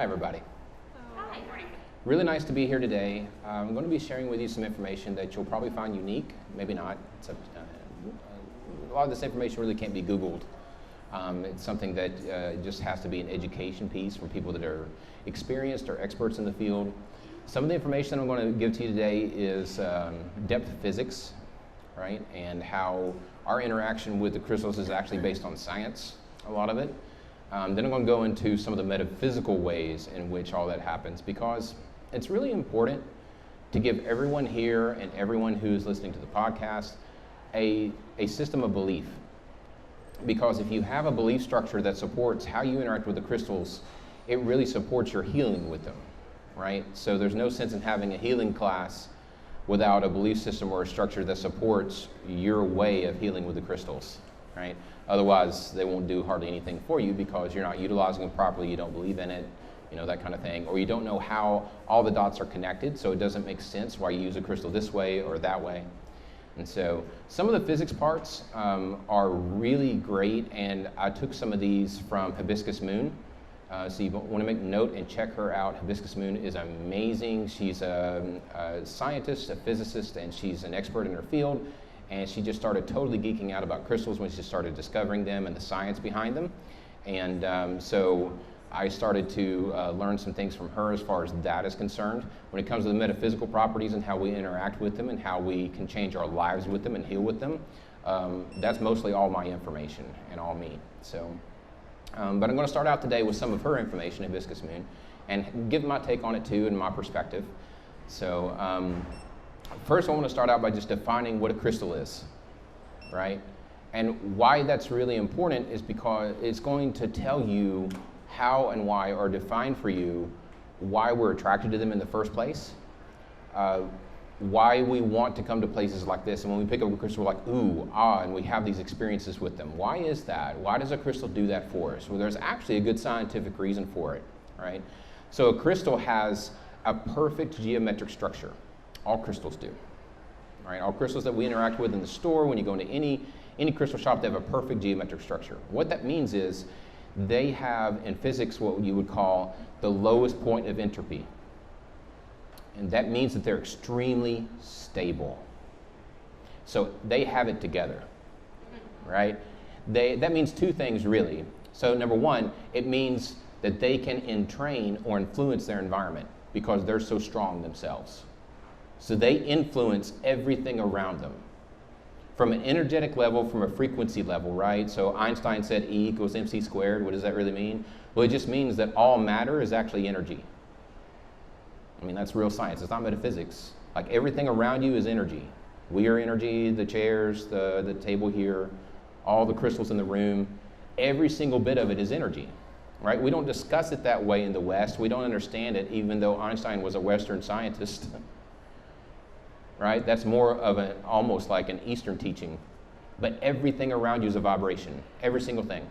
Hi, everybody. Hi. Really nice to be here today. I'm going to be sharing with you some information that you'll probably find unique, maybe not. A lot of this information really can't be Googled. It's something that just has to be an education piece for people that are experienced or experts in the field. Some of the information I'm going to give to you today is depth physics, right? And how our interaction with the crystals is actually based on science, a lot of it. Then I'm going to go into some of the metaphysical ways in which all that happens, because it's really important to give everyone here and everyone who's listening to the podcast a system of belief. Because if you have a belief structure that supports how you interact with the crystals, it really supports your healing with them, right? So there's no sense in having a healing class without a belief system or a structure that supports your way of healing with the crystals, right? Otherwise, they won't do hardly anything for you because you're not utilizing them properly, you don't believe in it, you know, that kind of thing. Or you don't know how all the dots are connected, so it doesn't make sense why you use a crystal this way or that way. And so some of the physics parts are really great, and I took some of these from Hibiscus Moon. So you want to make note and check her out. Hibiscus Moon is amazing. She's a scientist, a physicist, and she's an expert in her field. And she just started totally geeking out about crystals when she started discovering them and the science behind them. And so I started to learn some things from her as far as that is concerned. When it comes to the metaphysical properties and how we interact with them and how we can change our lives with them and heal with them, that's mostly all my information and all me. So, but I'm going to start out today with some of her information, Hibiscus Moon, and give my take on it too and my perspective. So. First, I want to start out by just defining what a crystal is, right? And why that's really important is because it's going to tell you how and why, or define for you why we're attracted to them in the first place, why we want to come to places like this. And when we pick up a crystal, we're like, ooh, ah, and we have these experiences with them. Why is that? Why does a crystal do that for us? Well, there's actually a good scientific reason for it, right? So a crystal has a perfect geometric structure. All crystals do, right? All crystals that we interact with in the store, when you go into any crystal shop, they have a perfect geometric structure. What that means is they have, in physics, what you would call the lowest point of entropy. And that means that they're extremely stable. So they have it together, right? That means two things, really. So number one, it means that they can entrain or influence their environment because they're so strong themselves. So they influence everything around them. From an energetic level, from a frequency level, right? So Einstein said E equals mc squared. What does that really mean? Well, it just means that all matter is actually energy. I mean, that's real science. It's not metaphysics. Like, everything around you is energy. We are energy, the chairs, the table here, all the crystals in the room. Every single bit of it is energy, right? We don't discuss it that way in the West. We don't understand it, even though Einstein was a Western scientist. Right? That's more of almost like an Eastern teaching. But everything around you is a vibration, every single thing.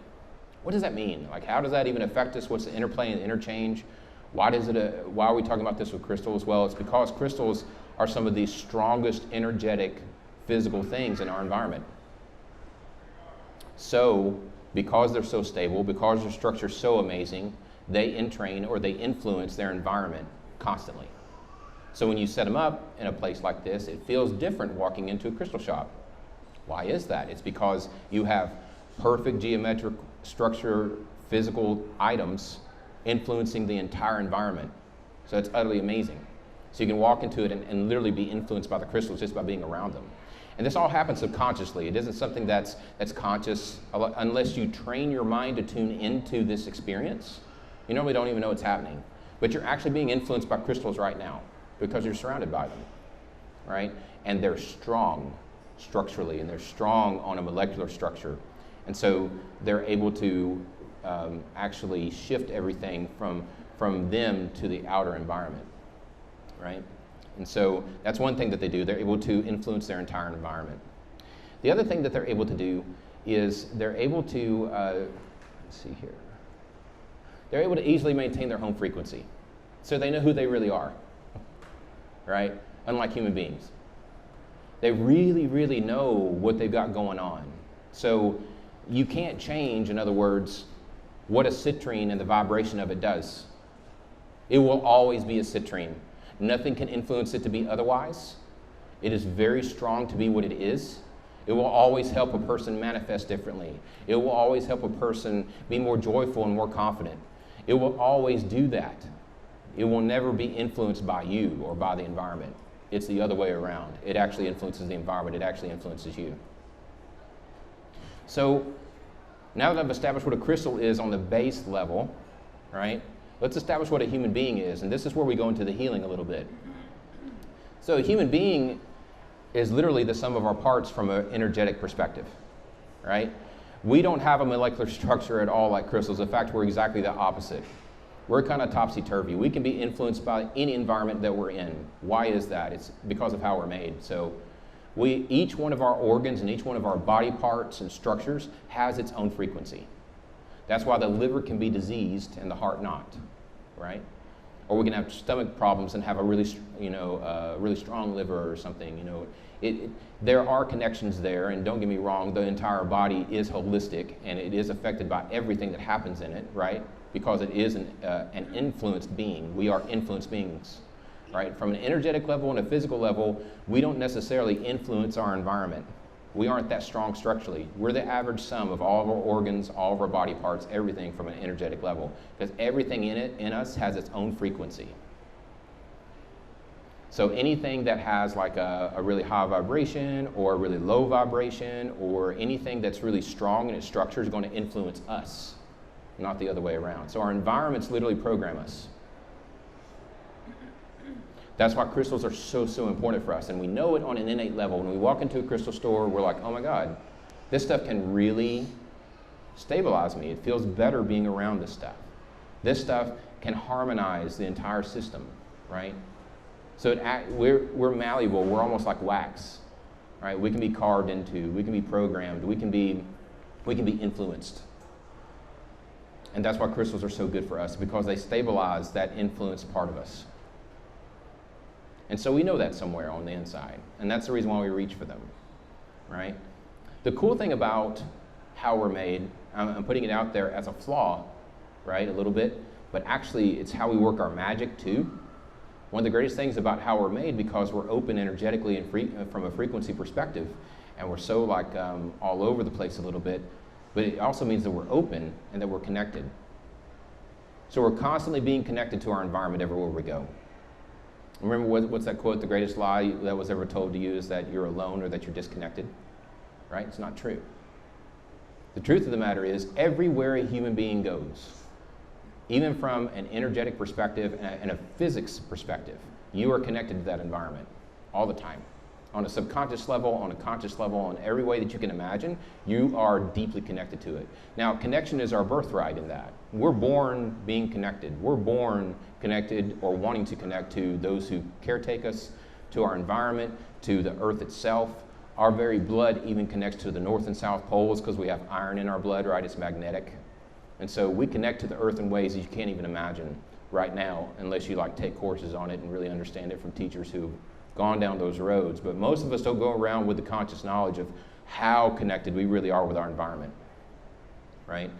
What does that mean? Like, how does that even affect us? What's the interplay and interchange? Why are we talking about this with crystals? Well, it's because crystals are some of the strongest energetic physical things in our environment. So, because they're so stable, because their structure is so amazing, they entrain or they influence their environment constantly. So when you set them up in a place like this, it feels different walking into a crystal shop. Why is that? It's because you have perfect geometric structure, physical items influencing the entire environment. So it's utterly amazing. So you can walk into it and literally be influenced by the crystals just by being around them. And this all happens subconsciously. It isn't something that's conscious unless you train your mind to tune into this experience. You normally don't even know it's happening. But you're actually being influenced by crystals right now, because you're surrounded by them, right? And they're strong structurally, and they're strong on a molecular structure. And so they're able to actually shift everything from them to the outer environment, right? And so that's one thing that they do. They're able to influence their entire environment. The other thing that they're able to do is they're able to, let's see here. They're able to easily maintain their home frequency. So they know who they really are. Right? Unlike human beings. They really, really know what they've got going on. So you can't change, in other words, what a citrine and the vibration of it does. It will always be a citrine. Nothing can influence it to be otherwise. It is very strong to be what it is. It will always help a person manifest differently. It will always help a person be more joyful and more confident. It will always do that. It will never be influenced by you or by the environment. It's the other way around. It actually influences the environment. It actually influences you. So now that I've established what a crystal is on the base level, right, let's establish what a human being is. And this is where we go into the healing a little bit. So a human being is literally the sum of our parts from an energetic perspective, right? We don't have a molecular structure at all like crystals. In fact, we're exactly the opposite. We're kind of topsy-turvy. We can be influenced by any environment that we're in. Why is that? It's because of how we're made. So each one of our organs and each one of our body parts and structures has its own frequency. That's why the liver can be diseased and the heart not, right? Or we can have stomach problems and have a really, really strong liver or something. There are connections there, and don't get me wrong, the entire body is holistic and it is affected by everything that happens in it, right? Because it is an influenced being. We are influenced beings, right? From an energetic level and a physical level, we don't necessarily influence our environment. We aren't that strong structurally. We're the average sum of all of our organs, all of our body parts, everything from an energetic level. Because everything in us has its own frequency. So anything that has like a really high vibration or a really low vibration or anything that's really strong in its structure is going to influence us, not the other way around. So our environments literally program us. That's why crystals are so important for us. And we know it on an innate level. When we walk into a crystal store, we're like, oh my God, this stuff can really stabilize me. It feels better being around this stuff. This stuff can harmonize the entire system, right? So we're malleable. We're almost like wax, right? We can be carved into. We can be programmed. We can be influenced. And that's why crystals are so good for us, because they stabilize that influence part of us. And so we know that somewhere on the inside. And that's the reason why we reach for them, right? The cool thing about how we're made, I'm putting it out there as a flaw, right, a little bit, but actually it's how we work our magic too. One of the greatest things about how we're made, because we're open energetically and from a frequency perspective, and we're so like all over the place a little bit, but it also means that we're open and that we're connected. So we're constantly being connected to our environment everywhere we go. Remember what's that quote, the greatest lie that was ever told to you is that you're alone or that you're disconnected, right? It's not true. The truth of the matter is everywhere a human being goes, even from an energetic perspective and a physics perspective, you are connected to that environment all the time. On a subconscious level, on a conscious level, in every way that you can imagine, you are deeply connected to it. Now, connection is our birthright in that. We're born being connected. We're born connected or wanting to connect to those who caretake us, to our environment, to the earth itself. Our very blood even connects to the north and south poles because we have iron in our blood, right? It's magnetic. And so we connect to the earth in ways that you can't even imagine right now, unless you like take courses on it and really understand it from teachers who've gone down those roads. But most of us don't go around with the conscious knowledge of how connected we really are with our environment, right?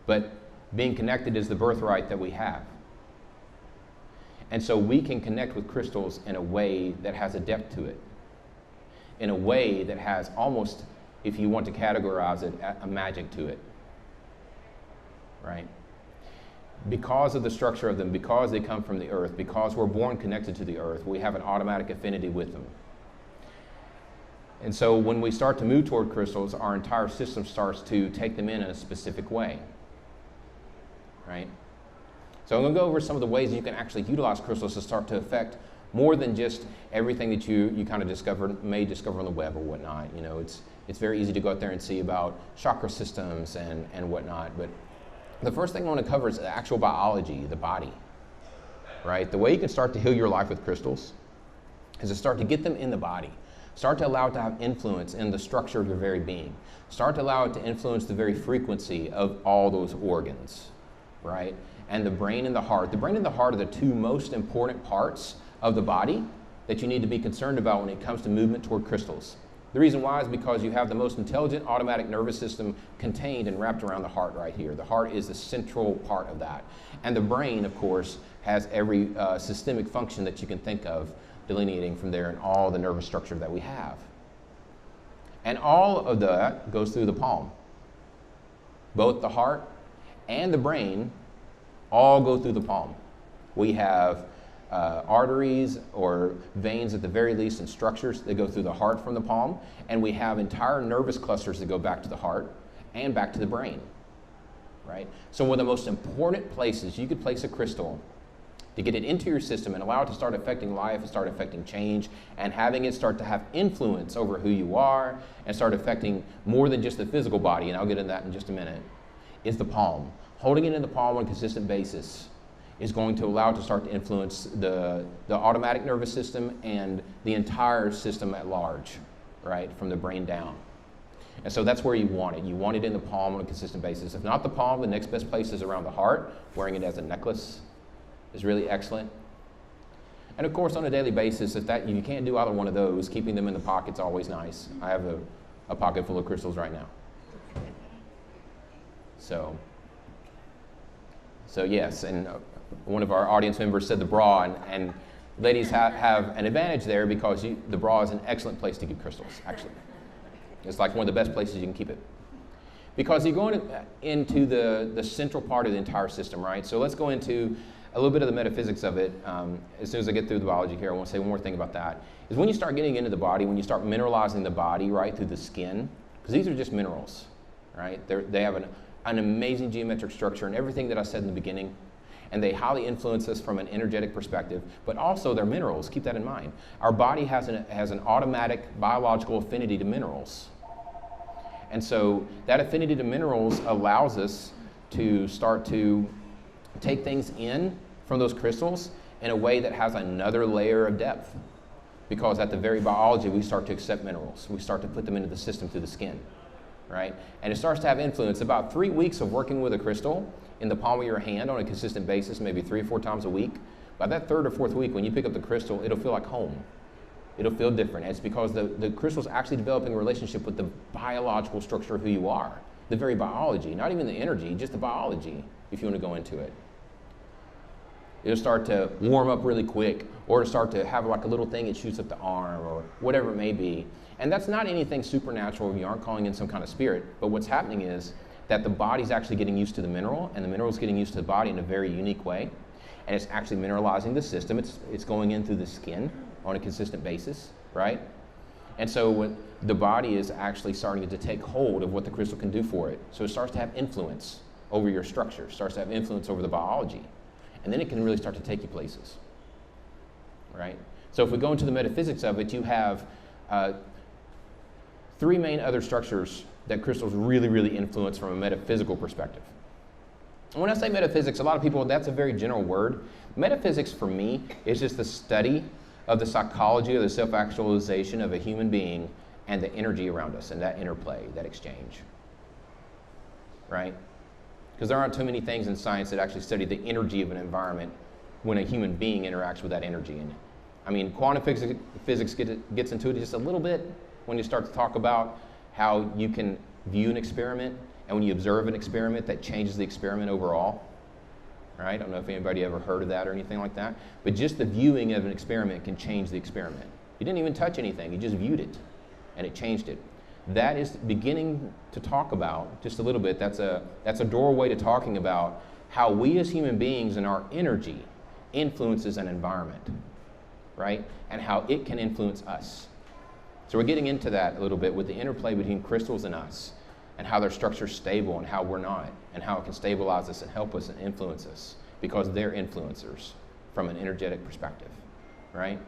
But being connected is the birthright that we have. And so we can connect with crystals in a way that has a depth to it, in a way that has almost, if you want to categorize it, a magic to it, right? Because of the structure of them, because they come from the earth, because we're born connected to the earth, we have an automatic affinity with them. And so when we start to move toward crystals, our entire system starts to take them in a specific way, right? So I'm going to go over some of the ways you can actually utilize crystals to start to affect more than just everything that you kind of may discover on the web or whatnot. You know, it's very easy to go out there and see about chakra systems and whatnot, but the first thing I want to cover is the actual biology, the body, right? The way you can start to heal your life with crystals is to start to get them in the body. Start to allow it to have influence in the structure of your very being. Start to allow it to influence the very frequency of all those organs, right? And the brain and the heart. The brain and the heart are the two most important parts of the body that you need to be concerned about when it comes to movement toward crystals. The reason why is because you have the most intelligent automatic nervous system contained and wrapped around the heart right here. The heart is the central part of that. And the brain, of course, has every systemic function that you can think of delineating from there in all the nervous structure that we have. And all of that goes through the palm. Both the heart and the brain all go through the palm. We have arteries or veins at the very least and structures that go through the heart from the palm, and we have entire nervous clusters that go back to the heart and back to the brain, right? So one of the most important places you could place a crystal to get it into your system and allow it to start affecting life and start affecting change and having it start to have influence over who you are and start affecting more than just the physical body, and I'll get into that in just a minute, is the palm. Holding it in the palm on a consistent basis is going to allow it to start to influence the automatic nervous system and the entire system at large, right, from the brain down. And so that's where you want it. You want it in the palm on a consistent basis. If not the palm, the next best place is around the heart. Wearing it as a necklace is really excellent. And of course, on a daily basis, if you can't do either one of those, keeping them in the pocket's always nice. I have a pocket full of crystals right now. So yes, and one of our audience members said the bra, and ladies have an advantage there because the bra is an excellent place to keep crystals, actually. It's like one of the best places you can keep it. Because you're going into the central part of the entire system, right? So let's go into a little bit of the metaphysics of it. As soon as I get through the biology here, I want to say one more thing about that. Is when you start getting into the body, when you start mineralizing the body, right, through the skin, because these are just minerals, right? They have an amazing geometric structure and everything that I said in the beginning, and they highly influence us from an energetic perspective, but also they're minerals. Keep that in mind. Our body has an automatic biological affinity to minerals. And so that affinity to minerals allows us to start to take things in from those crystals in a way that has another layer of depth. Because at the very biology, we start to accept minerals. We start to put them into the system through the skin, right? And it starts to have influence. About 3 weeks of working with a crystal in the palm of your hand on a consistent basis, maybe 3 or 4 times a week. By that 3rd or 4th week, when you pick up the crystal, it'll feel like home. It'll feel different. And it's because the crystal's actually developing a relationship with the biological structure of who you are. The very biology, not even the energy, just the biology, if you want to go into it. It'll start to warm up really quick, or it'll start to have like a little thing it shoots up the arm, or whatever it may be. And that's not anything supernatural. You aren't calling in some kind of spirit. But what's happening is that the body's actually getting used to the mineral, and the mineral's getting used to the body in a very unique way. And it's actually mineralizing the system. It's going in through the skin on a consistent basis, right? And so when the body is actually starting to take hold of what the crystal can do for it. So it starts to have influence over your structure, starts to have influence over the biology. And then it can really start to take you places, right? So if we go into the metaphysics of it, you have 3 main other structures that crystals really, really influence from a metaphysical perspective. And when I say metaphysics, a lot of people, that's a very general word. Metaphysics for me is just the study of the psychology or the self-actualization of a human being and the energy around us and that interplay, that exchange, right? Because there aren't too many things in science that actually study the energy of an environment when a human being interacts with that energy. And I mean, quantum physics gets into it just a little bit when you start to talk about how you can view an experiment, and when you observe an experiment, that changes the experiment overall. Right? I don't know if anybody ever heard of that or anything like that, but just the viewing of an experiment can change the experiment. You didn't even touch anything, you just viewed it, and it changed it. That is beginning to talk about, just a little bit, that's a doorway to talking about how we as human beings and our energy influences an environment, right? And how it can influence us. So we're getting into that a little bit with the interplay between crystals and us, and how their structure's stable and how we're not, and how it can stabilize us and help us and influence us, because they're influencers from an energetic perspective, right?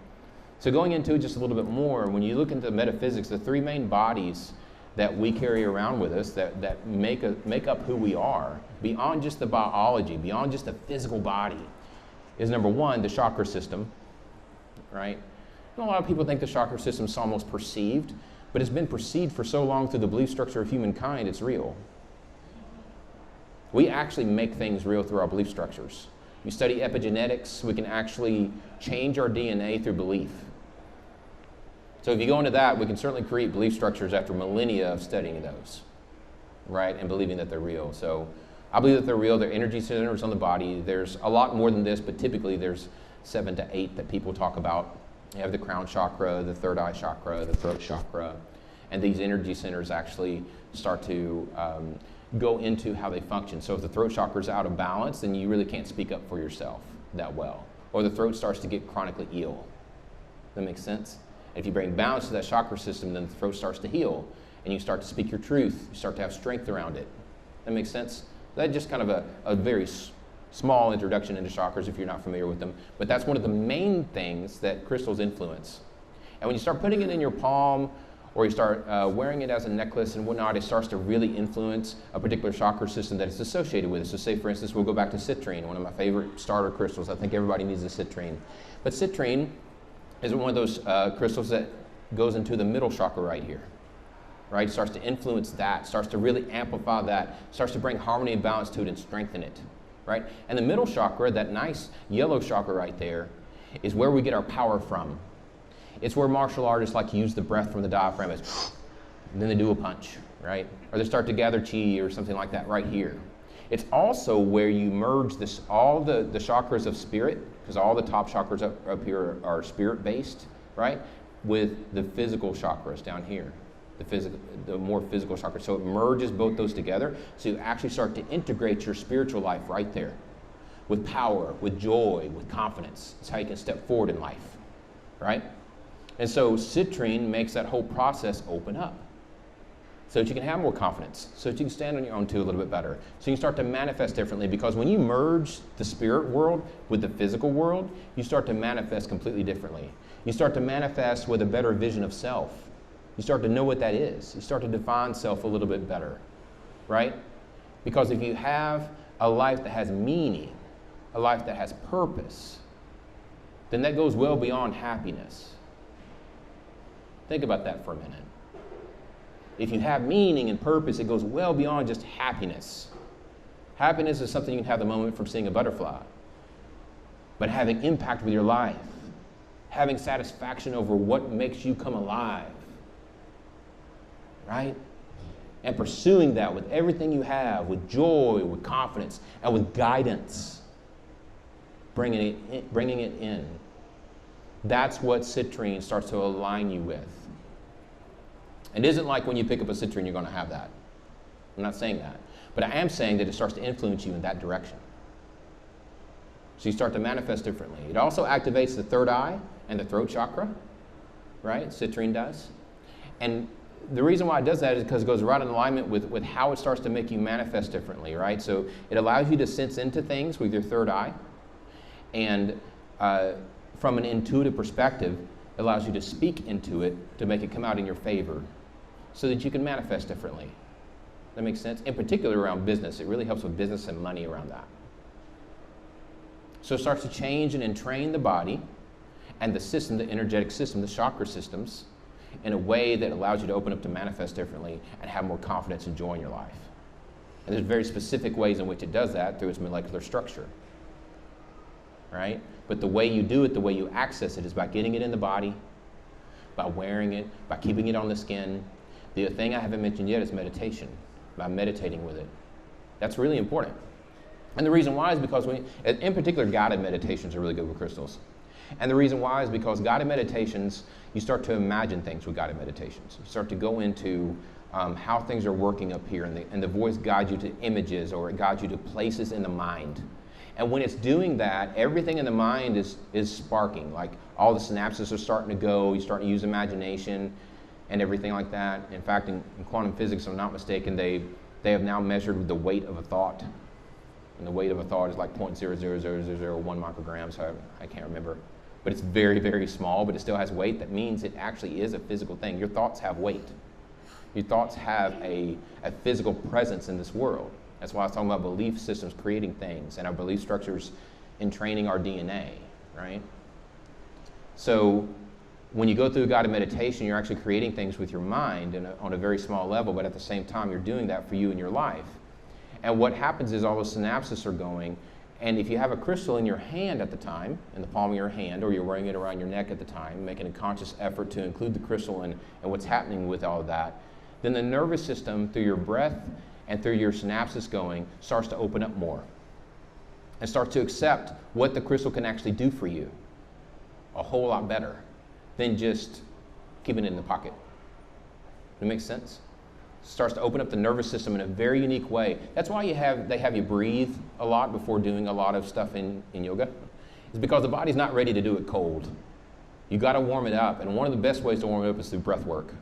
So going into it just a little bit more, when you look into metaphysics, the 3 main bodies that we carry around with us that make up who we are, beyond just the biology, beyond just the physical body, is number 1, the chakra system, right? And a lot of people think the chakra system is almost perceived, but it's been perceived for so long through the belief structure of humankind, it's real. We actually make things real through our belief structures. You study epigenetics, we can actually change our DNA through belief. So if you go into that, we can certainly create belief structures after millennia of studying those, right, and believing that they're real. So I believe that they're real. They're energy centers on the body. There's a lot more than this, but typically there's 7 to 8 that people talk about. You have the crown chakra, the third eye chakra, the throat chakra, and these energy centers actually start to go into how they function. So if the throat chakra is out of balance, then you really can't speak up for yourself that well, or the throat starts to get chronically ill. That makes sense? If you bring balance to that chakra system, then the throat starts to heal, and you start to speak your truth. You start to have strength around it. That makes sense? That's just kind of a very small introduction into chakras if you're not familiar with them. But that's one of the main things that crystals influence. And when you start putting it in your palm, or you start wearing it as a necklace and whatnot, it starts to really influence a particular chakra system that it's associated with. So say, for instance, we'll go back to citrine, one of my favorite starter crystals. I think everybody needs a citrine. But citrine is one of those crystals that goes into the middle chakra right here, right? Starts to influence that, starts to really amplify that, starts to bring harmony and balance to it and strengthen it, right? And the middle chakra, that nice yellow chakra right there, is where we get our power from. It's where martial artists like to use the breath from the diaphragm, and then they do a punch, right? Or they start to gather chi or something like that right here. It's also where you merge this, all the chakras of spirit, because all the top chakras up here are spirit-based, right? With the physical chakras down here, the more physical chakras. So it merges both those together, so you actually start to integrate your spiritual life right there, with power, with joy, with confidence. It's how you can step forward in life, right? And so citrine makes that whole process open up, so that you can have more confidence, so that you can stand on your own two a little bit better. So you can start to manifest differently, because when you merge the spirit world with the physical world, you start to manifest completely differently. You start to manifest with a better vision of self. You start to know what that is. You start to define self a little bit better, right? Because if you have a life that has meaning, a life that has purpose, then that goes well beyond happiness. Think about that for a minute. If you have meaning and purpose, it goes well beyond just happiness. Happiness is something you can have the moment from seeing a butterfly. But having impact with your life, having satisfaction over what makes you come alive, right? And pursuing that with everything you have, with joy, with confidence, and with guidance, bringing it in. That's what citrine starts to align you with. It isn't like when you pick up a citrine, you're going to have that. I'm not saying that. But I am saying that it starts to influence you in that direction. So you start to manifest differently. It also activates the third eye and the throat chakra, right? Citrine does. And the reason why it does that is because it goes right in alignment with how it starts to make you manifest differently, right? So it allows you to sense into things with your third eye. And from an intuitive perspective, it allows you to speak into it to make it come out in your favor, so that you can manifest differently. That makes sense? In particular around business. It really helps with business and money around that. So it starts to change and entrain the body and the system, the energetic system, the chakra systems, in a way that allows you to open up to manifest differently and have more confidence and joy in your life. And there's very specific ways in which it does that through its molecular structure, right? But the way you do it, the way you access it, is by getting it in the body, by wearing it, by keeping it on the skin. The thing I haven't mentioned yet is meditation, by meditating with it. That's really important. And the reason why is because, in particular, guided meditations are really good with crystals. And the reason why is because guided meditations, you start to imagine things with guided meditations. You start to go into how things are working up here, and the voice guides you to images, or it guides you to places in the mind. And when it's doing that, everything in the mind is sparking. Like all the synapses are starting to go, you start to use imagination and everything like that. In fact, in quantum physics, if I'm not mistaken, they have now measured the weight of a thought. And the weight of a thought is like 0.000001 micrograms, so I can't remember. But it's very, very small, but it still has weight. That means it actually is a physical thing. Your thoughts have weight. Your thoughts have a physical presence in this world. That's why I was talking about belief systems creating things, and our belief structures entraining our DNA, right? So when you go through guided meditation, you're actually creating things with your mind on a very small level, but at the same time, you're doing that for you in your life. And what happens is all those synapses are going, And if you have a crystal in your hand at the time, in the palm of your hand, or you're wearing it around your neck at the time, making a conscious effort to include the crystal in and what's happening with all of that, then the nervous system, through your breath and through your synapses going, starts to open up more and starts to accept what the crystal can actually do for you a whole lot better than just keeping it in the pocket. Does it make sense? Starts to open up the nervous system in a very unique way. That's why they have you breathe a lot before doing a lot of stuff in yoga. It's because the body's not ready to do it cold. You got to warm it up, and one of the best ways to warm it up is through breath work.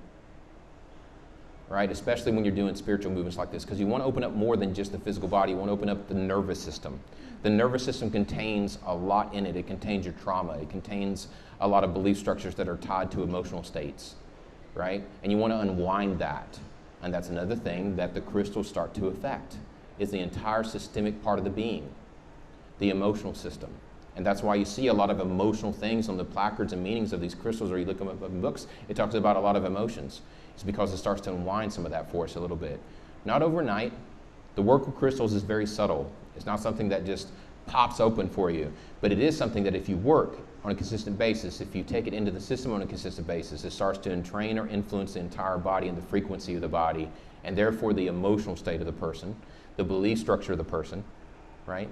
Right? Especially when you're doing spiritual movements like this, because you want to open up more than just the physical body. You want to open up the nervous system. The nervous system contains a lot in it. It contains your trauma. It contains a lot of belief structures that are tied to emotional states, right? And you want to unwind that. And that's another thing that the crystals start to affect, is the entire systemic part of the being, the emotional system. And that's why you see a lot of emotional things on the placards and meanings of these crystals, or you look them up in books, it talks about a lot of emotions. It's because it starts to unwind some of that for us a little bit. Not overnight. The work with crystals is very subtle. It's not something that just pops open for you, but it is something that if you work on a consistent basis, if you take it into the system on a consistent basis, it starts to entrain or influence the entire body and the frequency of the body, and therefore the emotional state of the person, the belief structure of the person, right?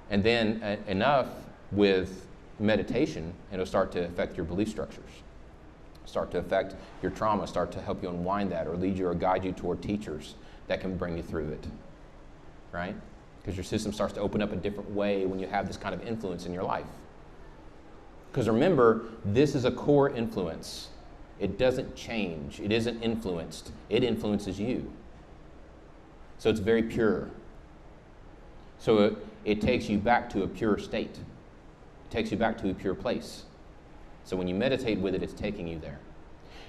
And then enough with meditation, it'll start to affect your belief structures, start to affect your trauma, start to help you unwind that, or lead you or guide you toward teachers that can bring you through it, right? Because your system starts to open up a different way when you have this kind of influence in your life. Because remember, this is a core influence. It doesn't change. It isn't influenced. It influences you. So it's very pure. So it takes you back to a pure state. It takes you back to a pure place. So when you meditate with it, it's taking you there.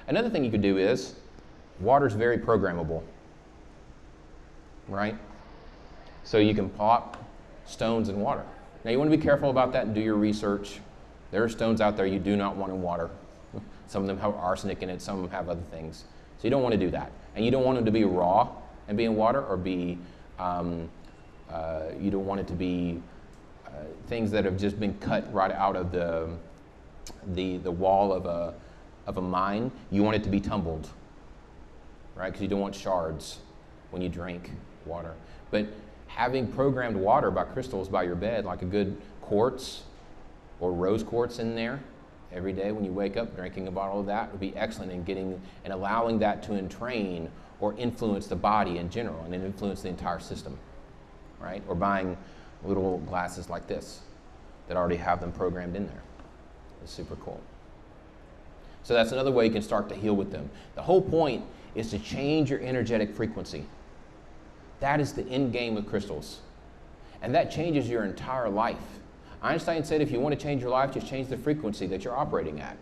Another thing you could do is, water's very programmable, right? So you can plop stones in water. Now you want to be careful about that and do your research. There are stones out there you do not want in water. Some of them have arsenic in it, some of them have other things. So you don't want to do that. And you don't want them to be raw and be in water, or be, you don't want it to be things that have just been cut right out of the wall of a mine. You want it to be tumbled, right? Because you don't want shards when you drink water. But having programmed water by crystals by your bed, like a good quartz or rose quartz in there every day when you wake up, drinking a bottle of that would be excellent in getting and allowing that to entrain or influence the body in general, and then influence the entire system, right? Or buying little glasses like this that already have them programmed in there. It's super cool. So that's another way you can start to heal with them. The whole point is to change your energetic frequency. That is the end game with crystals. And that changes your entire life. Einstein said if you want to change your life, just change the frequency that you're operating at,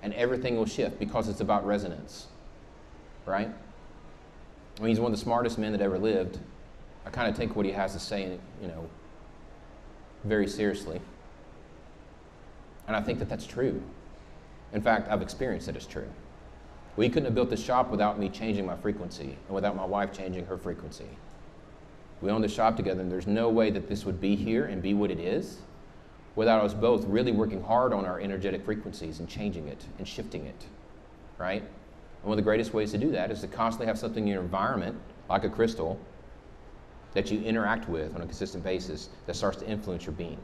and everything will shift, because it's about resonance, right? I mean, he's one of the smartest men that ever lived. I kind of take what he has to say, very seriously. And I think that that's true. In fact, I've experienced that it's true. We couldn't have built this shop without me changing my frequency, and without my wife changing her frequency. We own the shop together, and there's no way that this would be here and be what it is without us both really working hard on our energetic frequencies and changing it and shifting it, right? And one of the greatest ways to do that is to constantly have something in your environment, like a crystal, that you interact with on a consistent basis that starts to influence your being,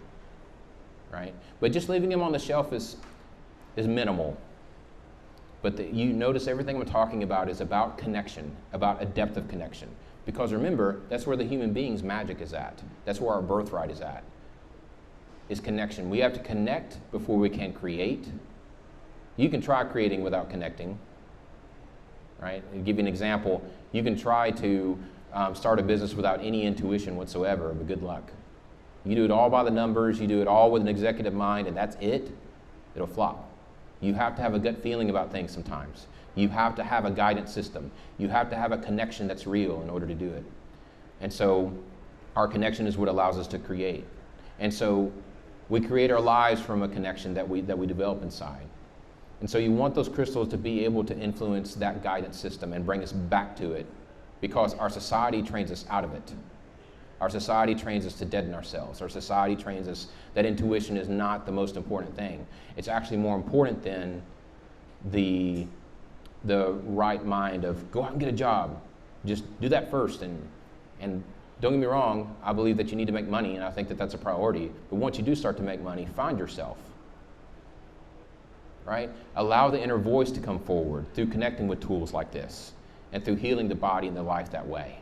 right? But just leaving them on the shelf is minimal. But you notice everything I'm talking about is about connection, about a depth of connection. Because remember, that's where the human being's magic is at. That's where our birthright is at, is connection. We have to connect before we can create. You can try creating without connecting, right? I'll give you an example. You can try to start a business without any intuition whatsoever, but good luck. You do it all by the numbers, you do it all with an executive mind, and that's it, it'll flop. You have to have a gut feeling about things sometimes. You have to have a guidance system. You have to have a connection that's real in order to do it. And so our connection is what allows us to create. And so we create our lives from a connection that we develop inside. And so you want those crystals to be able to influence that guidance system and bring us back to it, because our society trains us out of it. Our society trains us to deaden ourselves. Our society trains us that intuition is not the most important thing. It's actually more important than the right mind of go out and get a job. Just do that first. And don't get me wrong, I believe that you need to make money, and I think that that's a priority. But once you do start to make money, find yourself. Right? Allow the inner voice to come forward through connecting with tools like this and through healing the body and the life that way.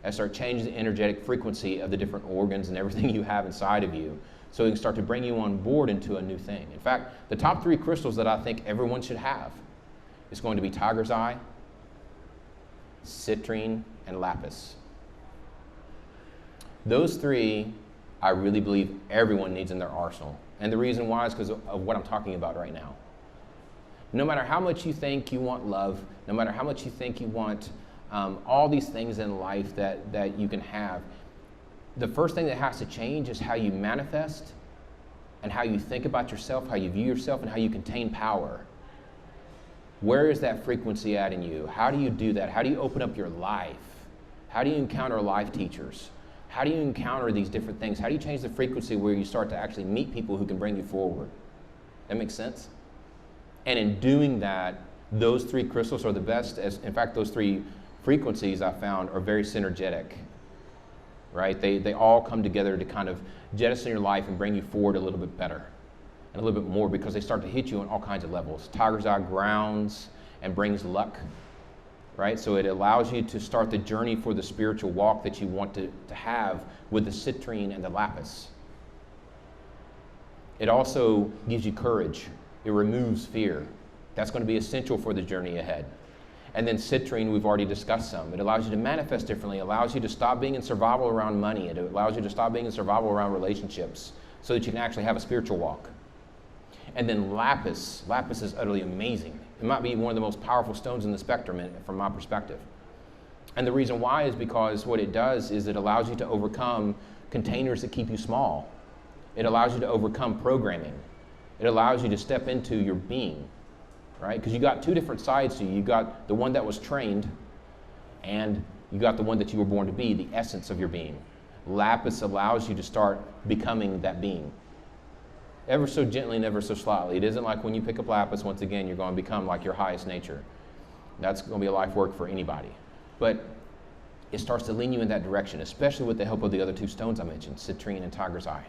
And start changing the energetic frequency of the different organs and everything you have inside of you so it can start to bring you on board into a new thing. In fact, the top 3 crystals that I think everyone should have is going to be tiger's eye, citrine, and lapis. Those 3, I really believe everyone needs in their arsenal. And the reason why is because of what I'm talking about right now. No matter how much you think you want love, no matter how much you think you want all these things in life that you can have, the first thing that has to change is how you manifest and how you think about yourself, how you view yourself, and how you contain power. Where is that frequency at in you? How do you do that? How do you open up your life? How do you encounter life teachers? How do you encounter these different things? How do you change the frequency where you start to actually meet people who can bring you forward? That makes sense? And in doing that, those 3 crystals are the best. In fact, those 3 frequencies I found are very synergetic, right? They all come together to kind of jettison your life and bring you forward a little bit better and a little bit more because they start to hit you on all kinds of levels. Tiger's eye grounds and brings luck, right? So it allows you to start the journey for the spiritual walk that you want to have with the citrine and the lapis. It also gives you courage. It removes fear. That's going to be essential for the journey ahead. And then citrine, we've already discussed some. It allows you to manifest differently. It allows you to stop being in survival around money. It allows you to stop being in survival around relationships so that you can actually have a spiritual walk. And then lapis. Lapis is utterly amazing. It might be one of the most powerful stones in the spectrum from my perspective. And the reason why is because what it does is it allows you to overcome containers that keep you small. It allows you to overcome programming. It allows you to step into your being, right? Because you got 2 different sides to you. You got the one that was trained, and you got the one that you were born to be, the essence of your being. Lapis allows you to start becoming that being. Ever so gently and ever so slightly. It isn't like when you pick up lapis, once again, you're going to become like your highest nature. That's going to be a life work for anybody. But it starts to lean you in that direction, especially with the help of the other 2 stones I mentioned, citrine and tiger's eye.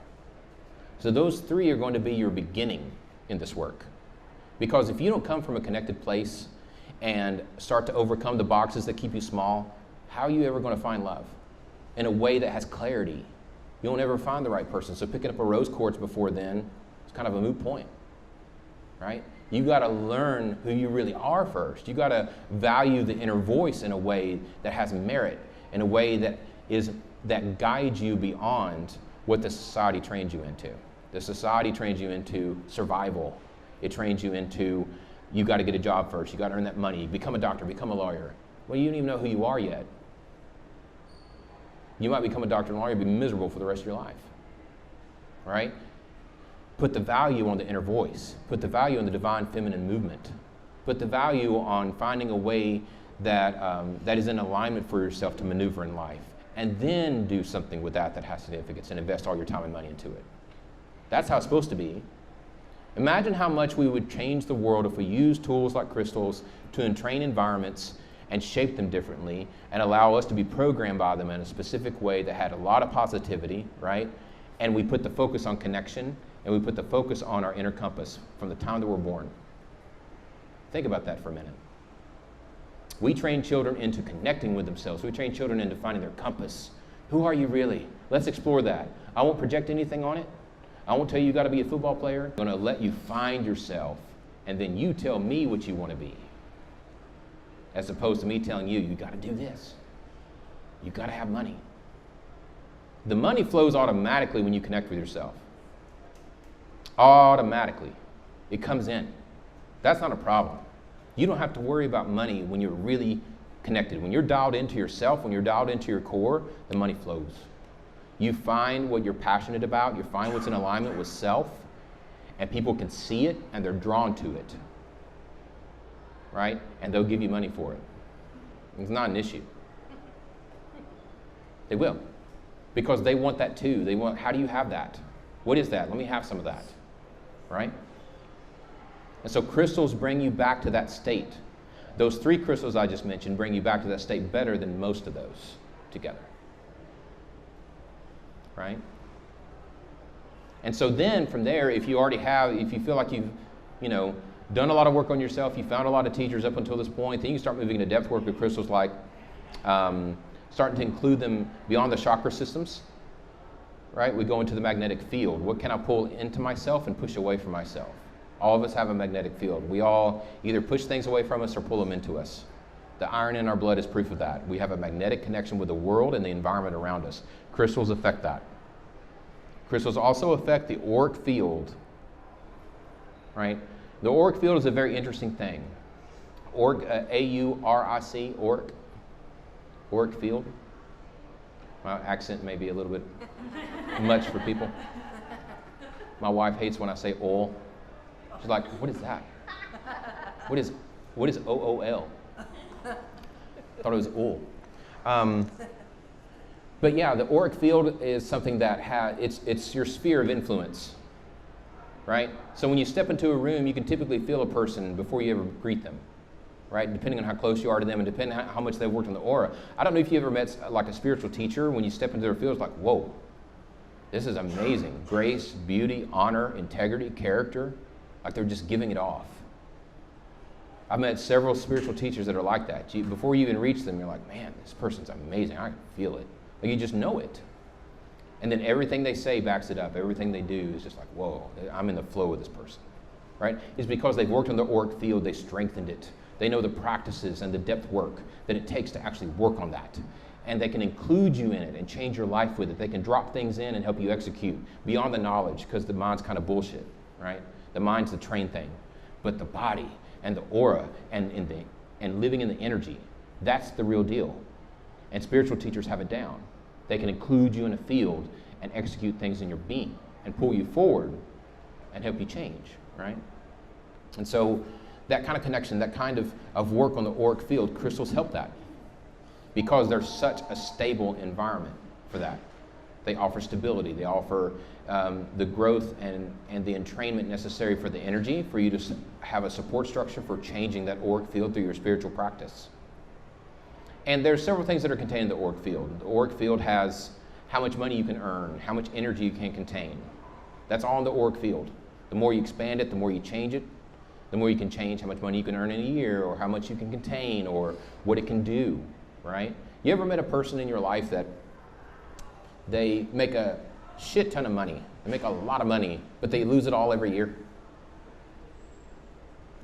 So those 3 are going to be your beginning in this work. Because if you don't come from a connected place and start to overcome the boxes that keep you small, how are you ever going to find love? In a way that has clarity. You won't ever find the right person. So picking up a rose quartz before then, it's kind of a moot point, right? You got to learn who you really are first. You got to value the inner voice in a way that has merit, in a way that guides you beyond what the society trains you into. The society trains you into survival. It trains you into, you got to get a job first. You got to earn that money. Become a doctor. Become a lawyer. Well, you don't even know who you are yet. You might become a doctor and lawyer and be miserable for the rest of your life, right? Put the value on the inner voice. Put the value on the divine feminine movement. Put the value on finding a way that is in alignment for yourself to maneuver in life. And then do something with that has significance and invest all your time and money into it. That's how it's supposed to be. Imagine how much we would change the world if we used tools like crystals to entrain environments and shape them differently and allow us to be programmed by them in a specific way that had a lot of positivity, right? And we put the focus on connection and we put the focus on our inner compass from the time that we're born. Think about that for a minute. We train children into connecting with themselves. We train children into finding their compass. Who are you really? Let's explore that. I won't project anything on it. I won't tell you got to be a football player. I'm going to let you find yourself, and then you tell me what you want to be. As opposed to me telling you, you got to do this. You got to have money. The money flows automatically when you connect with yourself. Automatically. It comes in. That's not a problem. You don't have to worry about money when you're really connected. When you're dialed into yourself, when you're dialed into your core, the money flows. You find what you're passionate about, you find what's in alignment with self, and people can see it and they're drawn to it, right? And they'll give you money for it. It's not an issue. They will. because they want that too. They want, how do you have that? What is that? Let me have some of that, right? And so crystals bring you back to that state. Those 3 crystals I just mentioned bring you back to that state better than most of those together, right? And so then from there, if you feel like you've, done a lot of work on yourself, you found a lot of teachers up until this point, then you start moving into depth work with crystals, like starting to include them beyond the chakra systems, right? We go into the magnetic field. What can I pull into myself and push away from myself? All of us have a magnetic field. We all either push things away from us or pull them into us. The iron in our blood is proof of that. We have a magnetic connection with the world and the environment around us. Crystals affect that. Crystals also affect the auric field, right? The auric field is a very interesting thing. Auric, A-U-R-I-C, auric field. My accent may be a little bit much for people. My wife hates when I say oil. She's like, what is that? What is O-O-L? Thought it was oil. But yeah, the auric field is something that it's your sphere of influence, right? So when you step into a room, you can typically feel a person before you ever greet them, right? Depending on how close you are to them and depending on how much they've worked on the aura. I don't know if you ever met like a spiritual teacher. When you step into their field, it's like, whoa, this is amazing. Grace, beauty, honor, integrity, character, like they're just giving it off. I've met several spiritual teachers that are like that. Before you even reach them, you're like, man, this person's amazing. I can feel it. Like you just know it. And then everything they say backs it up. Everything they do is just like, whoa, I'm in the flow with this person, right? It's because they've worked on the auric field, they strengthened it. They know the practices and the depth work that it takes to actually work on that. And they can include you in it and change your life with it. They can drop things in and help you execute beyond the knowledge, because the mind's kind of bullshit, right? The mind's the train thing. But the body and the aura and living in the energy, that's the real deal. And spiritual teachers have it down. They can include you in a field and execute things in your being and pull you forward and help you change, right? And so that kind of connection, that kind of work on the auric field, crystals help that because there's such a stable environment for that. They offer stability. They offer the growth and the entrainment necessary for the energy for you to have a support structure for changing that auric field through your spiritual practice. And there's several things that are contained in the auric field. The auric field has how much money you can earn, how much energy you can contain. That's all in the auric field. The more you expand it, the more you change it, the more you can change how much money you can earn in a year or how much you can contain or what it can do, right? You ever met a person in your life that they make a shit ton of money, they make a lot of money, but they lose it all every year?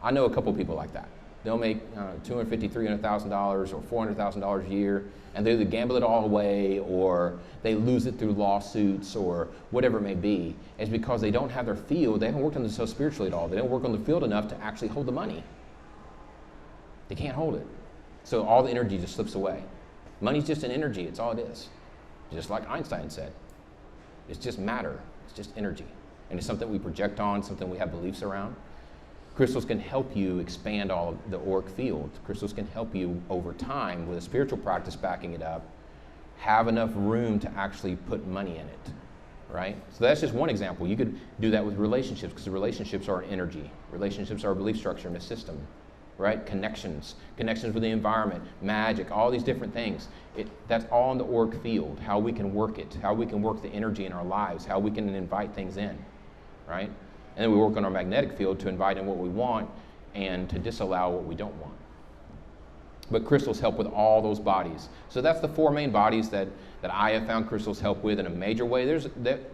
I know a couple people like that. They'll make $250,000, $300,000 or $400,000 a year, and they either gamble it all away or they lose it through lawsuits or whatever it may be. It's because they don't have their field. They haven't worked on themselves spiritually at all. They don't work on the field enough to actually hold the money. They can't hold it. So all the energy just slips away. Money's just an energy. It's all it is. Just like Einstein said. It's just matter. It's just energy. And it's something we project on, something we have beliefs around. Crystals can help you expand all of the auric field. Crystals can help you over time with a spiritual practice backing it up, have enough room to actually put money in it, right? So that's just one example. You could do that with relationships because relationships are an energy. Relationships are a belief structure and a system, right? Connections with the environment, magic, all these different things. That's all in the auric field, how we can work it, how we can work the energy in our lives, how we can invite things in, right? And then we work on our magnetic field to invite in what we want and to disallow what we don't want. But crystals help with all those bodies. So that's the 4 main bodies that I have found crystals help with in a major way.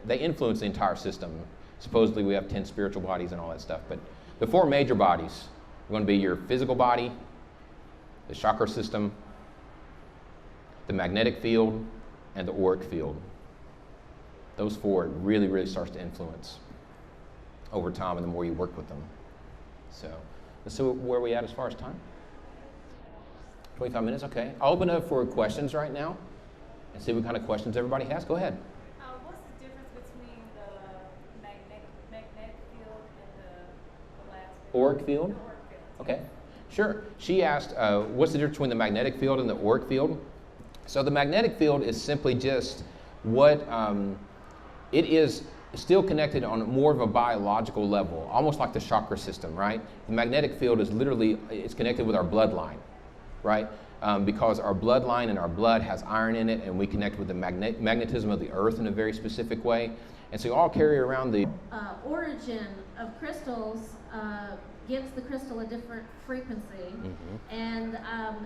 They influence the entire system. Supposedly we have 10 spiritual bodies and all that stuff. But the 4 major bodies are going to be your physical body, the chakra system, the magnetic field, and the auric field. Those 4 really, really starts to influence over time and the more you work with them. So let's see where we at as far as time. 25 minutes, okay. I'll open it up for questions right now and see what kind of questions everybody has. Go ahead. What's the difference between the magnetic field and the last field? Auric field? The auric field. Okay, sure. She asked, what's the difference between the magnetic field and the auric field? So the magnetic field is simply just what it is still connected on more of a biological level, almost like the chakra system, right? The magnetic field is literally, it's connected with our bloodline, right? Because our bloodline and our blood has iron in it, and we connect with the magnetism of the earth in a very specific way. And so you all carry around the origin of crystals gives the crystal a different frequency. And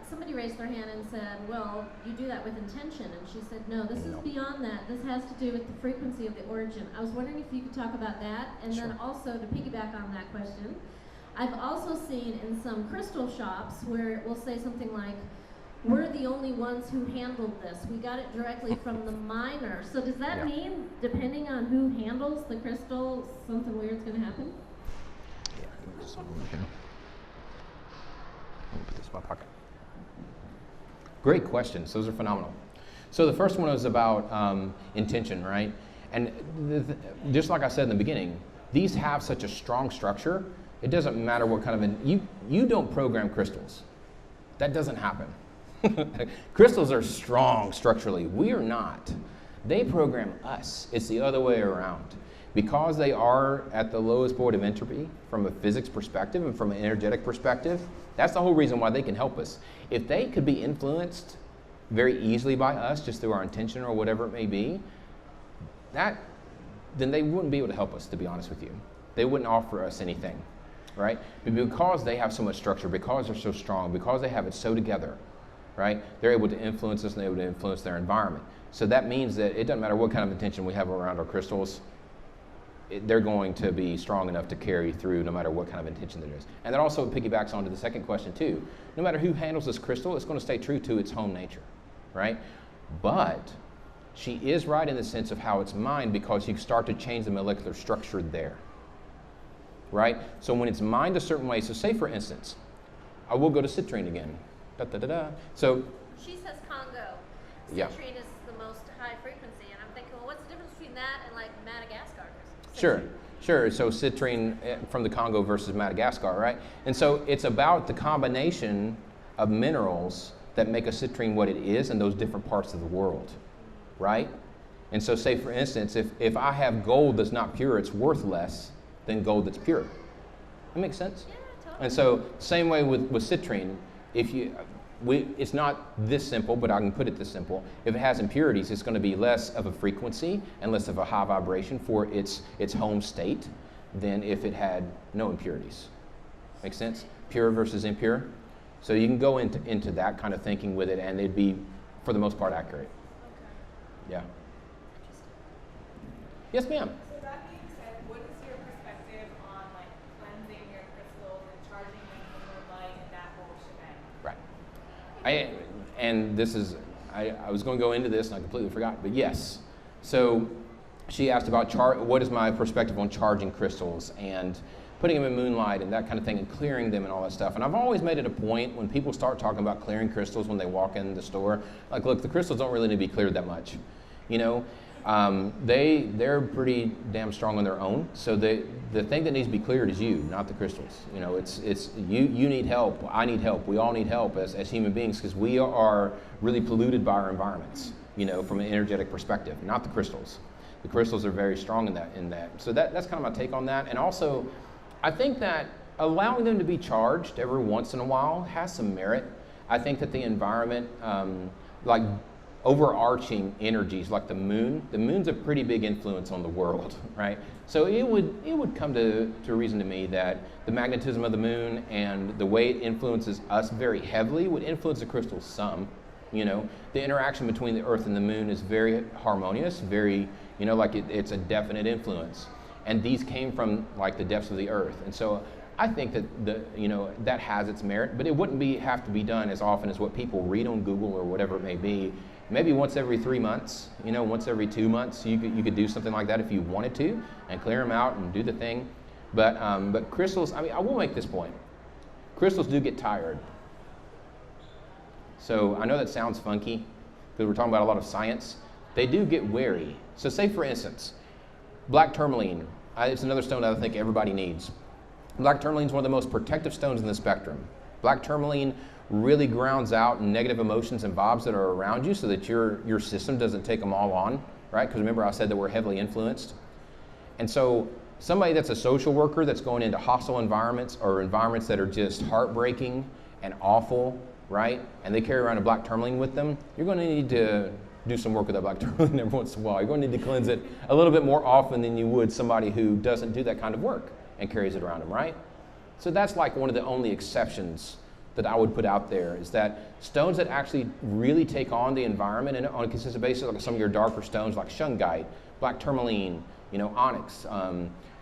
somebody raised their hand and said, well, you do that with intention. And she said, no, this is beyond that. This has to do with the frequency of the origin. I was wondering if you could talk about that. And then also, to piggyback on that question, I've also seen in some crystal shops where it will say something like, we're the only ones who handled this. We got it directly from the miner. So does that mean, depending on who handles the crystal, something weird's going to happen? Yeah, give me just a moment here. Let me put this in my pocket. Great questions. Those are phenomenal. So the first one was about intention, right? And just like I said in the beginning, these have such a strong structure. It doesn't matter what kind of you don't program crystals. That doesn't happen. Crystals are strong structurally. We are not. They program us. It's the other way around. Because they are at the lowest point of entropy from a physics perspective and from an energetic perspective, that's the whole reason why they can help us. If they could be influenced very easily by us just through our intention or whatever it may be, then they wouldn't be able to help us, to be honest with you. They wouldn't offer us anything, right? But because they have so much structure, because they're so strong, because they have it so together, right? They're able to influence us and they're able to influence their environment. So that means that it doesn't matter what kind of intention we have around our crystals, they're going to be strong enough to carry through no matter what kind of intention there is. And that also piggybacks onto the second question too. No matter who handles this crystal, it's going to stay true to its home nature, right? But she is right in the sense of how it's mined, because you start to change the molecular structure there, right? So when it's mined a certain way, so say for instance, I will go to citrine again. Da, da, da, da. So she says Congo. Yeah. Citrine is the most high frequency, and I'm thinking, well, what's the difference between that and like Madagascar? Sure. So citrine from the Congo versus Madagascar, right? And so it's about the combination of minerals that make a citrine what it is in those different parts of the world, right? And so say for instance, if I have gold that's not pure, it's worth less than gold that's pure. That makes sense? Yeah, totally. And so same way with citrine, it's not this simple, but I can put it this simple. If it has impurities, it's going to be less of a frequency and less of a high vibration for its home state than if it had no impurities. Make sense? Pure versus impure. So you can go into that kind of thinking with it, and it'd be, for the most part, accurate. Okay. Yeah. Yes, ma'am. So that being said, what is your perspective on like cleansing your crystals and charging them in the moonlight and that whole shebang? Right. I was going to go into this and I completely forgot, but yes. So she asked about what is my perspective on charging crystals and putting them in moonlight and that kind of thing and clearing them and all that stuff. And I've always made it a point when people start talking about clearing crystals when they walk in the store, like, look, the crystals don't really need to be cleared that much. You know, they're pretty damn strong on their own. So the thing that needs to be cleared is you, not the crystals. You know, it's you need help. I need help. We all need help as human beings, because we are really polluted by our environments. You know, from an energetic perspective, not the crystals. The crystals are very strong in that. So that's kind of my take on that. And also, I think that allowing them to be charged every once in a while has some merit. I think that the environment, like overarching energies like the moon's a pretty big influence on the world, right? So it would come to reason to me that the magnetism of the moon and the way it influences us very heavily would influence the crystals some. You know, the interaction between the earth and the moon is very harmonious, very, you know, like it's a definite influence. And these came from like the depths of the earth. And so I think that that has its merit, but it wouldn't have to be done as often as what people read on Google or whatever it may be. Maybe once every 3 months, you know, once every 2 months, you could do something like that if you wanted to, and clear them out and do the thing. But crystals, I mean, I will make this point. Crystals do get tired. So I know that sounds funky, because we're talking about a lot of science. They do get weary. So say for instance, black tourmaline. It's another stone that I think everybody needs. Black tourmaline is one of the most protective stones in the spectrum. Black tourmaline really grounds out negative emotions and vibes that are around you, so that your system doesn't take them all on right? Because remember I said that we're heavily influenced. And so somebody that's a social worker that's going into hostile environments or environments that are just heartbreaking and awful, right? And they carry around a black tourmaline with them, you're going to need to do some work with that black tourmaline every once in a while. You're going to need to cleanse it a little bit more often than you would somebody who doesn't do that kind of work and carries it around them, right? So that's like one of the only exceptions that I would put out there, is that stones that actually really take on the environment and on a consistent basis, like some of your darker stones like shungite, black tourmaline, onyx,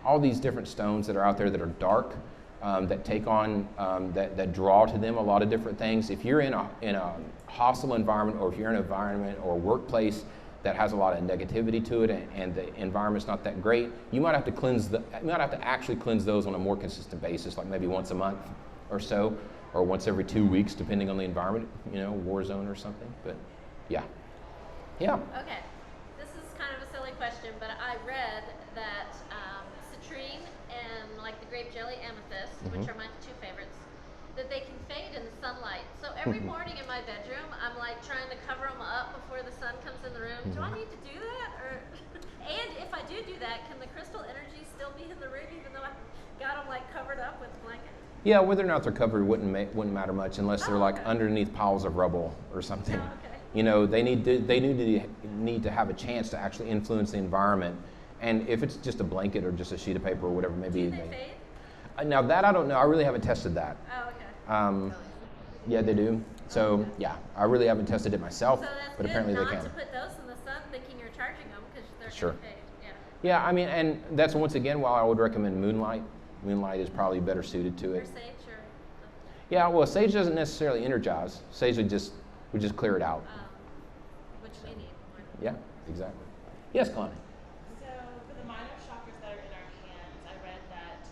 all these different stones that are out there that are dark, that take on, that draw to them a lot of different things. If you're in a hostile environment, or if you're in an environment or workplace that has a lot of negativity to it, and the environment's not that great, you might have to actually cleanse those on a more consistent basis, like maybe once a month or so, or once every 2 weeks, depending on the environment, war zone or something. But yeah. Okay, this is kind of a silly question, but I read that citrine and like the grape jelly amethyst, which are my two favorites, that they can fade in the sunlight. So every morning in my bedroom, I'm like trying to cover them up before the sun comes in the room. Do I need to do that? And if I do that, can the crystal energy still be in the room even though I got them like covered up with a blanket? Yeah, whether or not they're covered wouldn't matter much unless they're like Okay. underneath piles of rubble or something. Oh, okay. They need to have a chance to actually influence the environment. And if it's just a blanket or just a sheet of paper or whatever, maybe. Do they fade? Now that I don't know. I really haven't tested that. Oh, okay. Yeah, they do. So yeah, I really haven't tested it myself, So that's but good apparently not they can. to put those in the sun thinking you're charging them because they're Sure. going to fade. Yeah. Yeah, I mean, and that's once again why I would recommend moonlight. Moonlight is probably better suited to Or it. sage or Yeah, well, sage doesn't necessarily energize. Sage would just clear it out. which we need more. Yeah, exactly. Yes, Connie. So for the minor chakras that are in our hands, I read that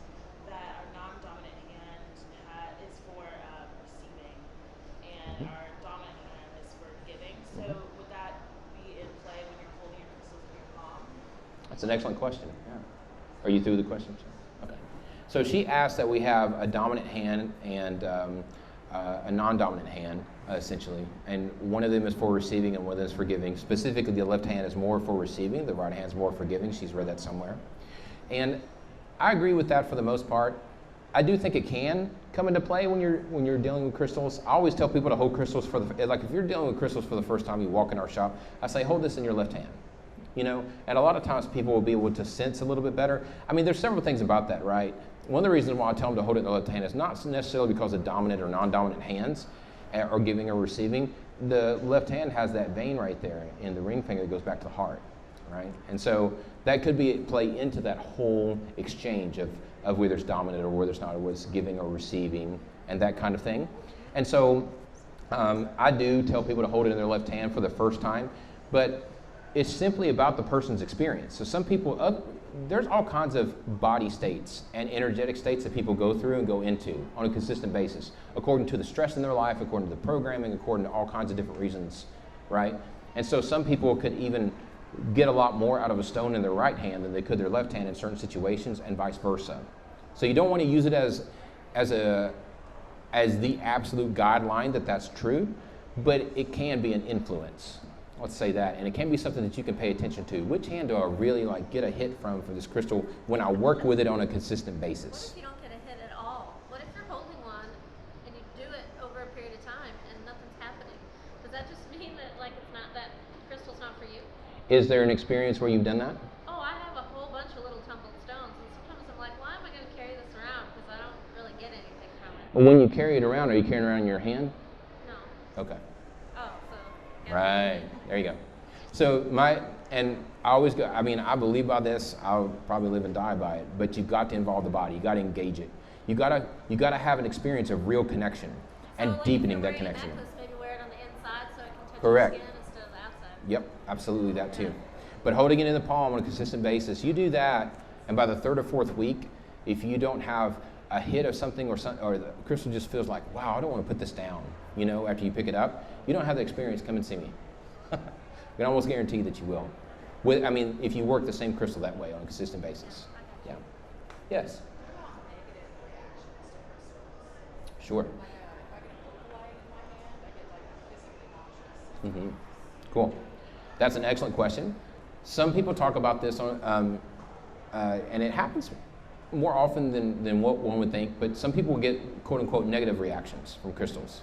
our non-dominant hand is for receiving, and our dominant hand is for giving. So would that be in play when you're holding your crystals in your palm? That's an excellent question. Yeah. Are you through the questions? Okay. So she asked that we have a dominant hand and a non-dominant hand, essentially. And one of them is for receiving and one of them is for giving. Specifically, the left hand is more for receiving. The right hand is more for giving. She's read that somewhere. And I agree with that for the most part. I do think it can come into play when you're dealing with crystals. I always tell people to hold crystals like if you're dealing with crystals for the first time, you walk in our shop, I say, hold this in your left hand. And a lot of times people will be able to sense a little bit better. I mean, there's several things about that, right? One of the reasons why I tell them to hold it in the left hand is not necessarily because of dominant or non-dominant hands, or giving or receiving. The left hand has that vein right there in the ring finger that goes back to the heart, right? And so that could play into that whole exchange of whether it's dominant or whether it's not, or whether it's giving or receiving, and that kind of thing. And so I do tell people to hold it in their left hand for the first time, but it's simply about the person's experience. So some people, there's all kinds of body states and energetic states that people go through and go into on a consistent basis, according to the stress in their life, according to the programming, according to all kinds of different reasons, right? And so some people could even get a lot more out of a stone in their right hand than they could their left hand in certain situations, and vice versa. So you don't want to use it as the absolute guideline that that's true, but it can be an influence. Let's say that, and it can be something that you can pay attention to. Which hand do I really get a hit from for this crystal when I work with it on a consistent basis? What if you don't get a hit at all? What if you're holding one and you do it over a period of time and nothing's happening? Does that just mean that it's not that crystal's not for you? Is there an experience where you've done that? Oh, I have a whole bunch of little tumbled stones, and sometimes I'm like, why am I going to carry this around? Because I don't really get anything from it. Well, when you carry it around, are you carrying it around in your hand? No. Okay. Oh, so. Yeah. Right. There you go. So I always go, I believe by this, I'll probably live and die by it, but you've got to involve the body. You got to engage it. You got to have an experience of real connection and deepening that connection. Necklace, maybe wear it on the inside so it can touch Correct. your skin instead of the outside. Yep, absolutely that too. But holding it in the palm on a consistent basis, you do that, and by the third or fourth week, if you don't have a hit of something or the crystal just feels like, wow, I don't want to put this down, after you pick it up, you don't have the experience, come and see me. I can almost guarantee that you will. If you work the same crystal that way on a consistent basis. Yeah. Yes. Sure. Mm-hmm. Cool. That's an excellent question. Some people talk about this and it happens more often than what one would think, but some people get quote unquote negative reactions from crystals.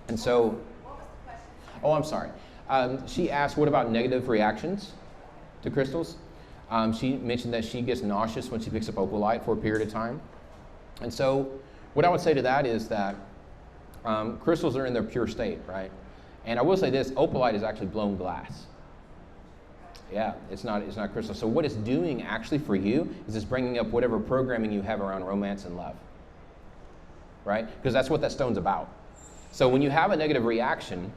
And so, What was the question? oh, I'm sorry. She asked, what about negative reactions to crystals? She mentioned that she gets nauseous when she picks up opalite for a period of time. And so what I would say to that is that crystals are in their pure state, right? And I will say this, opalite is actually blown glass. Yeah, it's not crystal. So what it's doing actually for you is it's bringing up whatever programming you have around romance and love, right? Because that's what that stone's about. So when you have a negative reaction,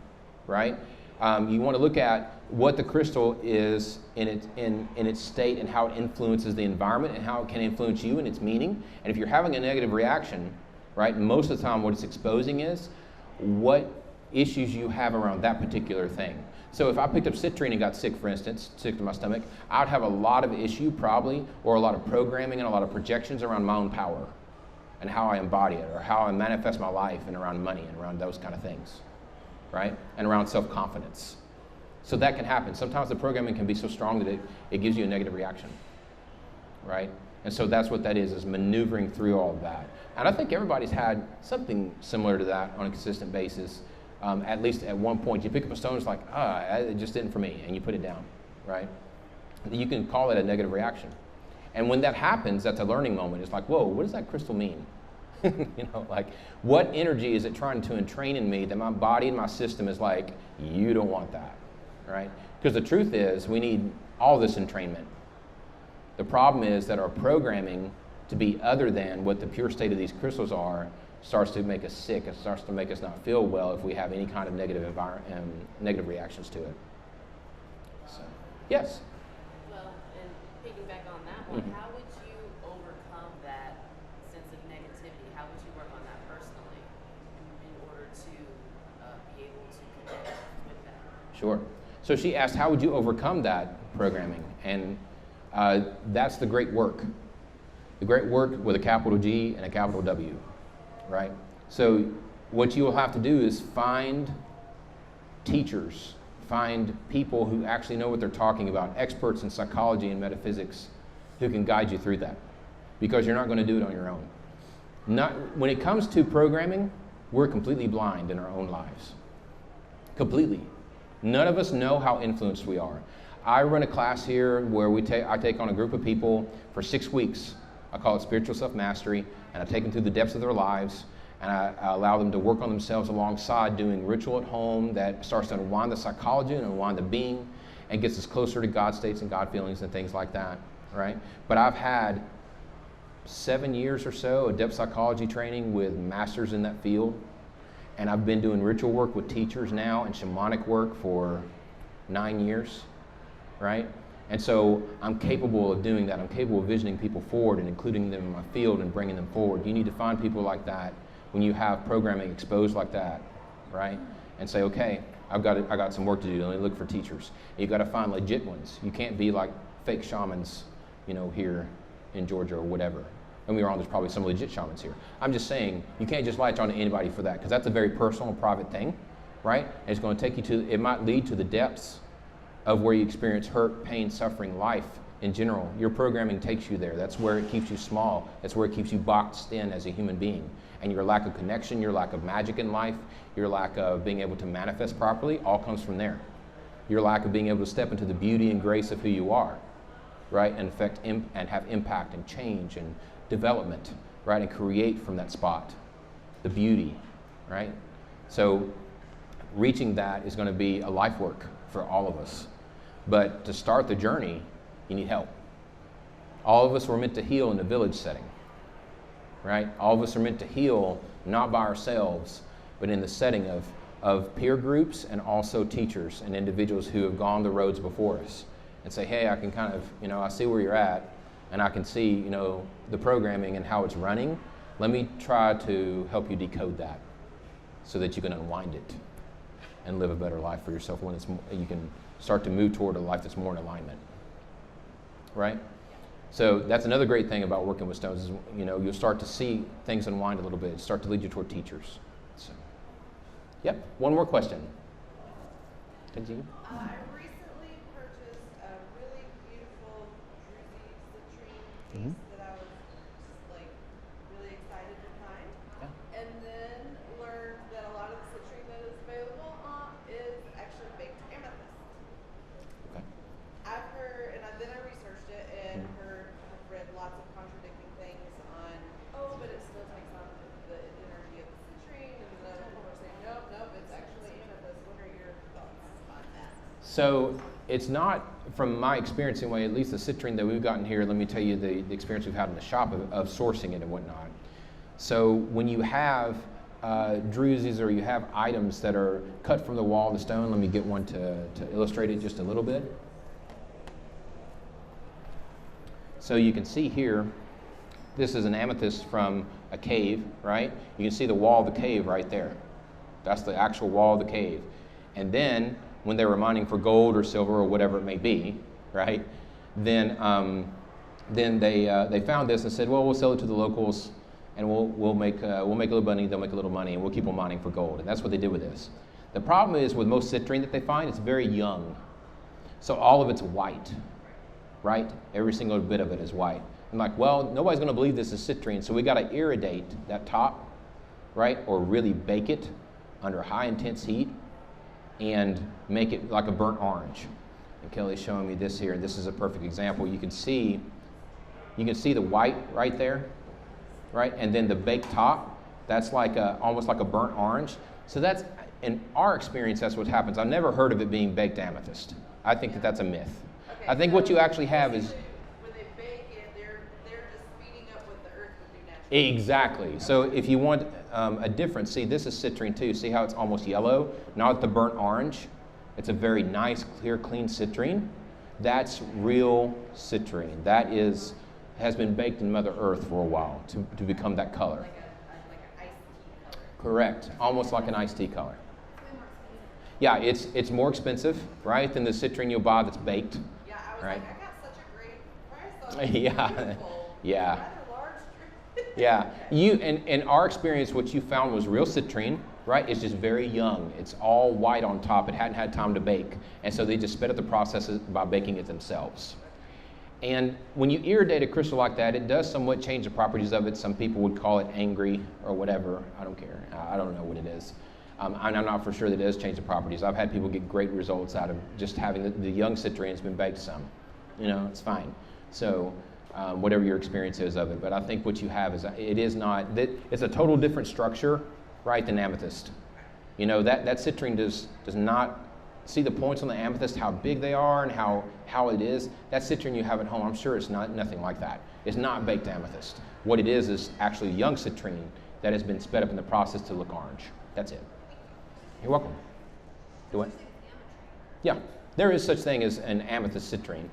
right, you want to look at what the crystal is in its state and how it influences the environment and how it can influence you and its meaning. And if you're having a negative reaction, right, most of the time what it's exposing is what issues you have around that particular thing. So if I picked up citrine and got sick, for instance, sick to my stomach, I would have a lot of issue probably, or a lot of programming and a lot of projections around my own power and how I embody it, or how I manifest my life, and around money and around those kind of things, right? And around self-confidence. So that can happen. Sometimes the programming can be so strong that it gives you a negative reaction, right? And so that's what that is maneuvering through all of that. And I think everybody's had something similar to that on a consistent basis. At least at one point, you pick up a stone, it's like, it just didn't for me, and you put it down, right? You can call it a negative reaction. And when that happens, that's a learning moment. It's like, whoa, what does that crystal mean? You know, like, what energy is it trying to entrain in me that my body and my system is like, you don't want that, right? Because the truth is, we need all this entrainment. The problem is that our programming to be other than what the pure state of these crystals are starts to make us sick. It starts to make us not feel well if we have any kind of negative negative reactions to it. So, yes? Well, and piggyback on that one, how would you overcome that sense of negativity? How would you work on that personally in order to be able to connect with that? Sure. So she asked, how would you overcome that programming? And that's the great work. The great work with a capital G and a capital W, right? So what you will have to do is find teachers, find people who actually know what they're talking about, experts in psychology and metaphysics who can guide you through that, because you're not going to do it on your own. When it comes to programming, we're completely blind in our own lives. Completely. None of us know how influenced we are. I run a class here where I take on a group of people for 6 weeks. I call it Spiritual Self-Mastery, and I take them through the depths of their lives, and I allow them to work on themselves alongside doing ritual at home that starts to unwind the psychology and unwind the being and gets us closer to God states and God feelings and things like that, right? But I've had 7 years or so of depth psychology training with masters in that field, and I've been doing ritual work with teachers now and shamanic work for 9 years, right? And so I'm capable of doing that. I'm capable of visioning people forward and including them in my field and bringing them forward. You need to find people like that when you have programming exposed like that, right? And say, okay, I got some work to do. Let me look for teachers. You've got to find legit ones. You can't be like fake shamans, you know, here in Georgia or whatever. And there's probably some legit shamans here. I'm just saying, you can't just latch on to anybody for that, because that's a very personal and private thing, right? And it's going to take you it might lead to the depths of where you experience hurt, pain, suffering, life in general. Your programming takes you there. That's where it keeps you small. That's where it keeps you boxed in as a human being. And your lack of connection, your lack of magic in life, your lack of being able to manifest properly all comes from there. Your lack of being able to step into the beauty and grace of who you are, right? And and have impact and change and development, right? And create from that spot the beauty, right? So reaching that is going to be a life work for all of us. But to start the journey, you need help. All of us were meant to heal in a village setting, right? All of us are meant to heal not by ourselves, but in the setting of peer groups and also teachers and individuals who have gone the roads before us and say, hey, I can kind of, I see where you're at, and I can see, the programming and how it's running. Let me try to help you decode that so that you can unwind it and live a better life for yourself when you can start to move toward a life that's more in alignment, right? So that's another great thing about working with stones is, you'll start to see things unwind a little bit, start to lead you toward teachers. So, yep, one more question. Continue. I recently purchased a piece that I was just like really excited to find. Yeah. And then learned that a lot of the citrine that is available is actually baked amethyst. Okay. I've heard, and then I researched it and I've read lots of contradicting things on, oh, but it still takes on the energy of the citrine, and then other people are saying, nope, nope, it's actually amethyst. What are your thoughts on that? So it's not, from my experience anyway, at least the citrine that we've gotten here, let me tell you the experience we've had in the shop of sourcing it and whatnot. So when you have druses or you have items that are cut from the wall of the stone, let me get one to illustrate it just a little bit. So you can see here, this is an amethyst from a cave, right? You can see the wall of the cave right there. That's the actual wall of the cave. And then when they were mining for gold or silver or whatever it may be, right? Then they found this and said, well, we'll sell it to the locals, and we'll make a little money. They'll make a little money, and we'll keep on mining for gold. And that's what they did with this. The problem is with most citrine that they find, it's very young, so all of it's white, right? Every single bit of it is white. I'm like, well, nobody's going to believe this is citrine, so we got to irradiate that top, right, or really bake it under high intense heat and make it like a burnt orange. And Kelly's showing me this here, and this is a perfect example. You can see the white right there, right? And then the baked top, that's like almost like a burnt orange. So that's, in our experience, that's what happens. I've never heard of it being baked amethyst. I think that that's a myth. Okay, I think so what you actually have is... when they bake it, they're just speeding up what the earth would do naturally. Exactly. So if you want a difference, see, this is citrine too. See how it's almost yellow? Not the burnt orange. It's a very nice, clear, clean citrine. That's real citrine. That has been baked in Mother Earth for a while to become that color. Like an iced tea color. Correct. Almost like an iced tea color. Yeah, it's more expensive, right, than the citrine you'll buy that's baked. Yeah, I was Right. like, I got such a great price on it. Yeah. Beautiful. Yeah. Rather large tree. Yeah, in our experience, what you found was real citrine, right? It's just very young. It's all white on top. It hadn't had time to bake. And so they just sped up the process by baking it themselves. And when you irradiate a crystal like that, it does somewhat change the properties of it. Some people would call it angry or whatever. I don't care. I don't know what it is. And I'm not for sure that it does change the properties. I've had people get great results out of just having the young citrine's been baked some. You know, it's fine. So whatever your experience is of it. But I think what you have is, it's a total different structure, right, than amethyst. You know, that citrine does not see the points on the amethyst, how big they are and how it is. That citrine you have at home, I'm sure it's nothing like that. It's not baked amethyst. What it is actually young citrine that has been sped up in the process to look orange. That's it. You're welcome. Do what? Yeah, there is such thing as an amethyst citrine.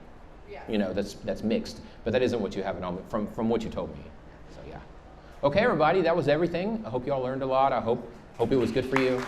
Yeah. You know, that's mixed, but that isn't what you have at home from what you told me. So yeah. Okay, everybody, that was everything. I hope you all learned a lot. I hope it was good for you.